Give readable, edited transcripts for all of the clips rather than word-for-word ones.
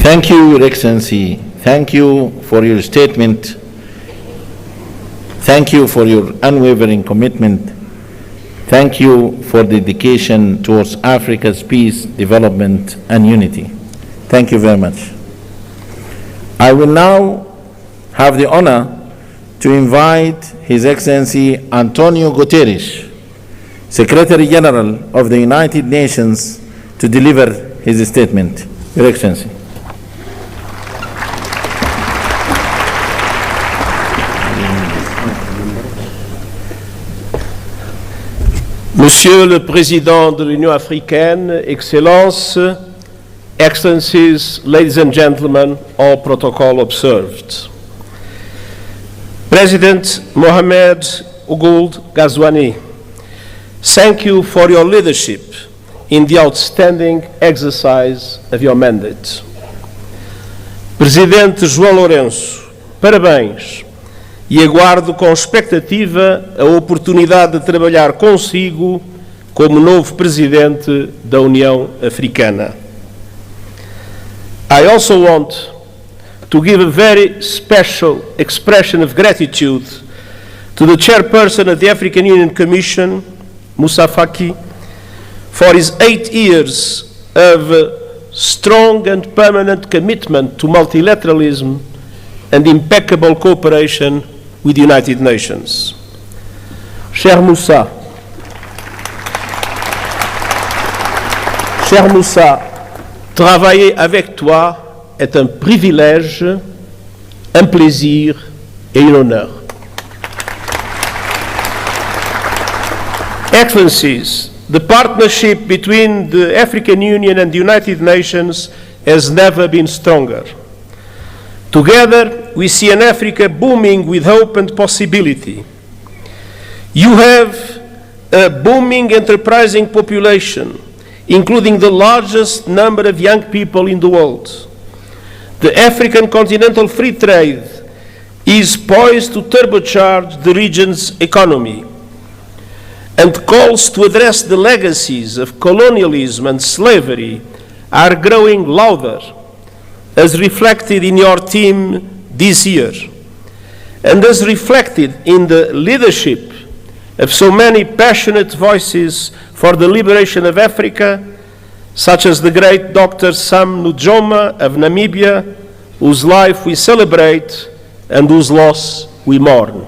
Thank you, Your Excellency. Thank you for your statement. Thank you for your unwavering commitment. Thank you for dedication towards Africa's peace, development, and unity. Thank you very much. I will now have the honor to invite His Excellency António Guterres, Secretary General of the United Nations, to deliver his statement. Your Excellency. Monsieur le Président de l'Union africaine, Excellences, Excellencies, ladies and gentlemen, all protocol observed. President Mohamed Ould Ghazouani, thank you for your leadership in the outstanding exercise of your mandate. Presidente João Lourenço, parabéns e aguardo com expectativa a oportunidade de trabalhar consigo como novo Presidente da União Africana. I also want to give a very special expression of gratitude to the Chairperson of the African Union Commission, Moussa Faki, for his 8 years of strong and permanent commitment to multilateralism and impeccable cooperation with the United Nations. Cher Moussa, travailler avec toi est un privilège, un plaisir et un honneur. Excellencies, the partnership between the African Union and the United Nations has never been stronger. Together, we see an Africa booming with hope and possibility. You have a booming, enterprising population, including the largest number of young people in the world. The African continental free trade is poised to turbocharge the region's economy, and calls to address the legacies of colonialism and slavery are growing louder, as reflected in your theme this year, and as reflected in the leadership of so many passionate voices for the liberation of Africa, such as the great Dr. Sam Nujoma of Namibia, whose life we celebrate and whose loss we mourn.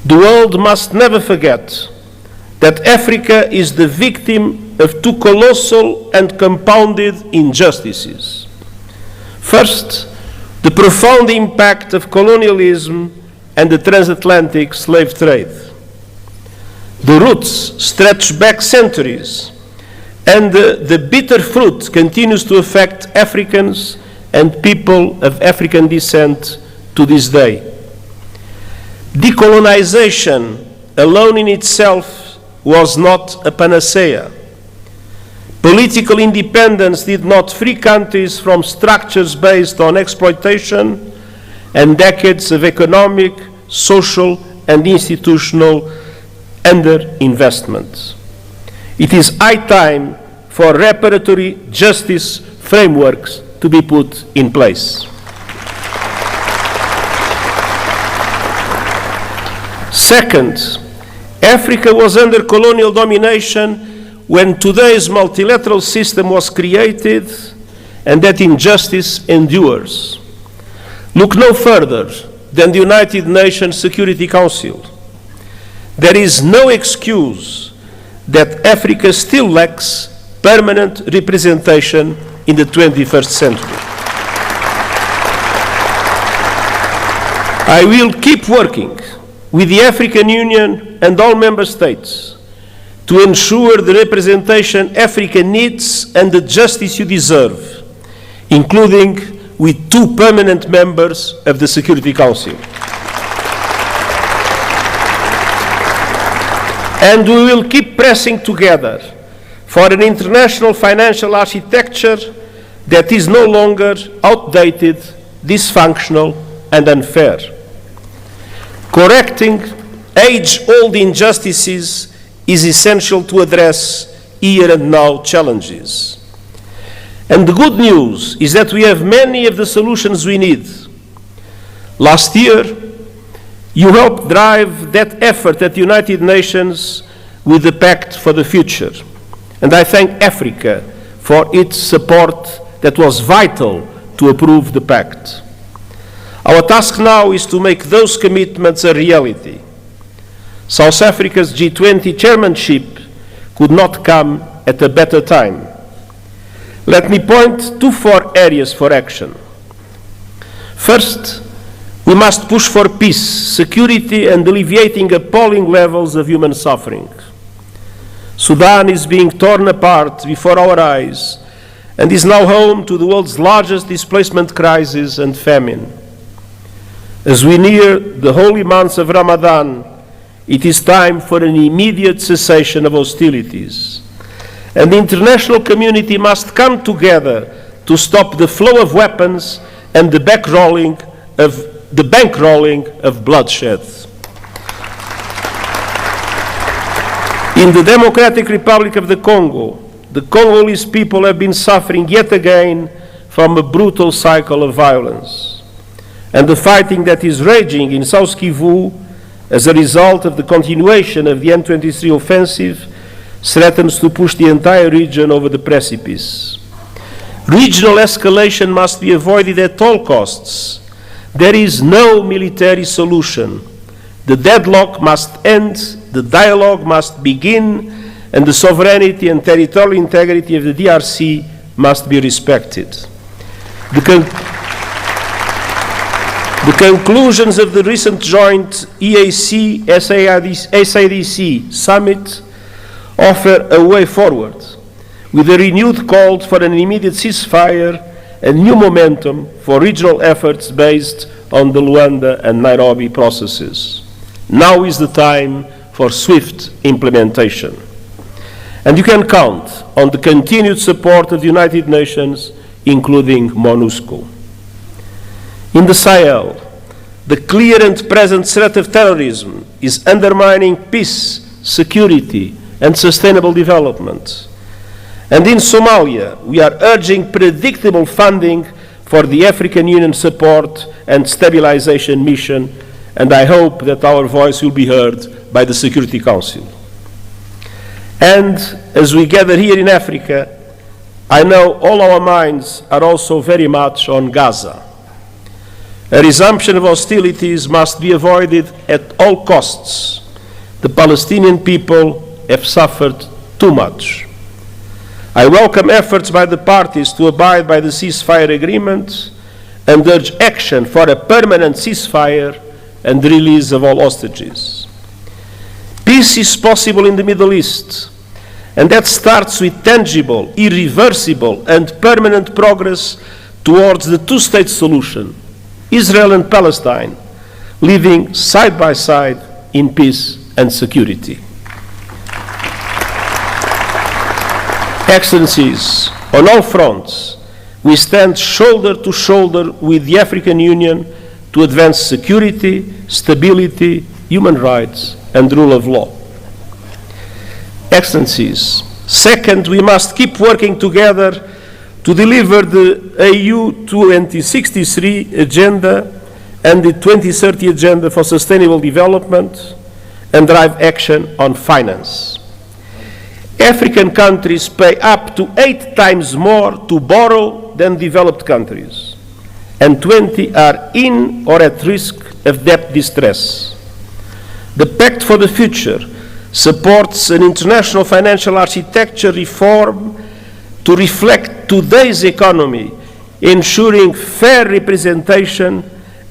The world must never forget that Africa is the victim of 2 colossal and compounded injustices. First, the profound impact of colonialism and the transatlantic slave trade. The roots stretch back centuries, and the bitter fruit continues to affect Africans and people of African descent to this day. Decolonization alone in itself was not a panacea. Political independence did not free countries from structures based on exploitation and decades of economic, social, and institutional underinvestment. It is high time for reparatory justice frameworks to be put in place. Second, Africa was under colonial domination when today's multilateral system was created, and that injustice endures. Look no further than the United Nations Security Council. There is no excuse that Africa still lacks permanent representation in the 21st century. I will keep working with the African Union and all member states to ensure the representation Africa needs and the justice you deserve, including with 2 permanent members of the Security Council. And we will keep pressing together for an international financial architecture that is no longer outdated, dysfunctional, and unfair. Correcting age-old injustices is essential to address here and now challenges. And the good news is that we have many of the solutions we need. Last year, you helped drive that effort at the United Nations with the Pact for the Future. And I thank Africa for its support that was vital to approve the Pact. Our task now is to make those commitments a reality. South Africa's G20 chairmanship could not come at a better time. Let me point to 4 areas for action. First, we must push for peace, security, and alleviating appalling levels of human suffering. Sudan is being torn apart before our eyes and is now home to the world's largest displacement crisis and famine. As we near the holy months of Ramadan, it is time for an immediate cessation of hostilities. And the international community must come together to stop the flow of weapons and the bankrolling of bloodshed. In the Democratic Republic of the Congolese people have been suffering yet again from a brutal cycle of violence. And the fighting that is raging in South Kivu as a result of the continuation of the M23 offensive threatens to push the entire region over the precipice. Regional escalation must be avoided at all costs. There is no military solution. The deadlock must end, the dialogue must begin, and the sovereignty and territorial integrity of the DRC must be respected. The conclusions of the recent joint EAC-SADC summit offer a way forward, with a renewed call for an immediate ceasefire and new momentum for regional efforts based on the Luanda and Nairobi processes. Now is the time for swift implementation. And you can count on the continued support of the United Nations, including MONUSCO. In the Sahel, the clear and present threat of terrorism is undermining peace, security, and sustainable development. And in Somalia, we are urging predictable funding for the African Union support and stabilization mission, and I hope that our voice will be heard by the Security Council. And as we gather here in Africa, I know all our minds are also very much on Gaza. A resumption of hostilities must be avoided at all costs. The Palestinian people have suffered too much. I welcome efforts by the parties to abide by the ceasefire agreement and urge action for a permanent ceasefire and the release of all hostages. Peace is possible in the Middle East, and that starts with tangible, irreversible, and permanent progress towards the two-state solution, Israel and Palestine, living side by side in peace and security. Excellencies, on all fronts, we stand shoulder to shoulder with the African Union to advance security, stability, human rights, and rule of law. Excellencies, second, we must keep working together to deliver the AU 2063 agenda and the 2030 agenda for sustainable development and drive action on finance. African countries pay up to 8 times more to borrow than developed countries, and 20 are in or at risk of debt distress. The Pact for the Future supports an international financial architecture reform to reflect today's economy, ensuring fair representation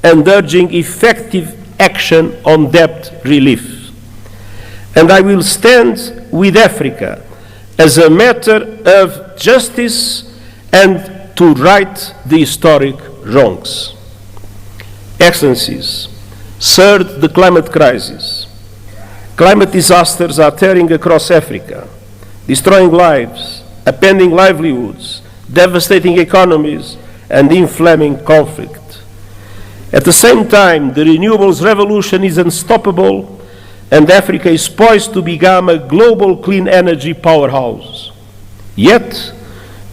and urging effective action on debt relief. And I will stand with Africa as a matter of justice and to right the historic wrongs. Excellencies, third, the climate crisis. Climate disasters are tearing across Africa, destroying lives, upending livelihoods, devastating economies, and inflaming conflict. At the same time, the renewables revolution is unstoppable, and Africa is poised to become a global clean energy powerhouse. Yet,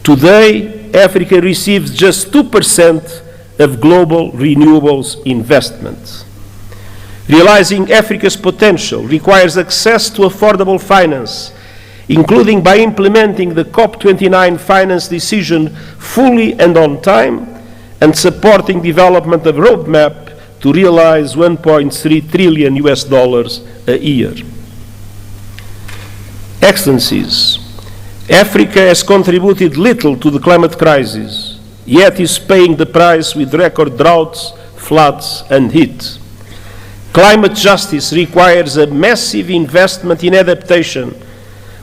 today, Africa receives just 2% of global renewables investment. Realizing Africa's potential requires access to affordable finance, including by implementing the COP29 finance decision fully and on time, and supporting development of a roadmap to realize $1.3 trillion a year. Excellencies, Africa has contributed little to the climate crisis, yet is paying the price with record droughts, floods, and heat. Climate justice requires a massive investment in adaptation,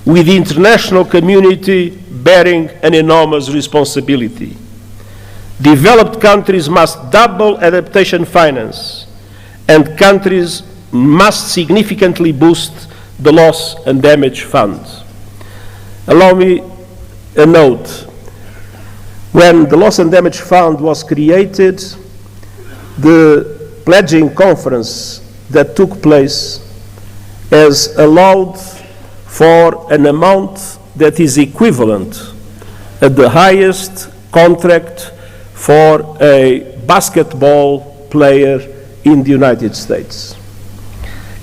with the international community bearing an enormous responsibility. Developed countries must double adaptation finance, and countries must significantly boost the loss and damage fund. Allow me a note. When the loss and damage fund was created, the pledging conference that took place has allowed for an amount that is equivalent at the highest contract for a basketball player in the United States.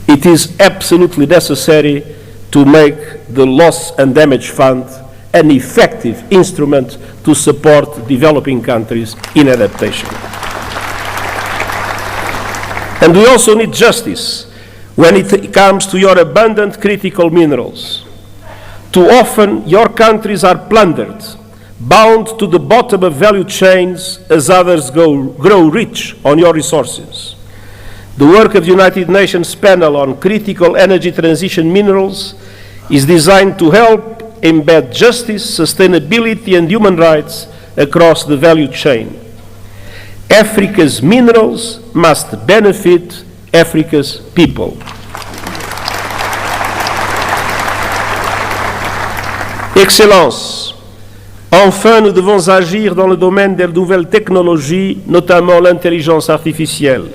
It is absolutely necessary to make the loss and damage fund an effective instrument to support developing countries in adaptation. And we also need justice when it comes to your abundant critical minerals. Too often, your countries are plundered, bound to the bottom of value chains as others grow rich on your resources. The work of the United Nations Panel on Critical Energy Transition Minerals is designed to help embed justice, sustainability, and human rights across the value chain. Africa's minerals must benefit Africa's people. Excellences, enfin, nous devons agir dans le domaine des nouvelles technologies, notamment l'intelligence artificielle.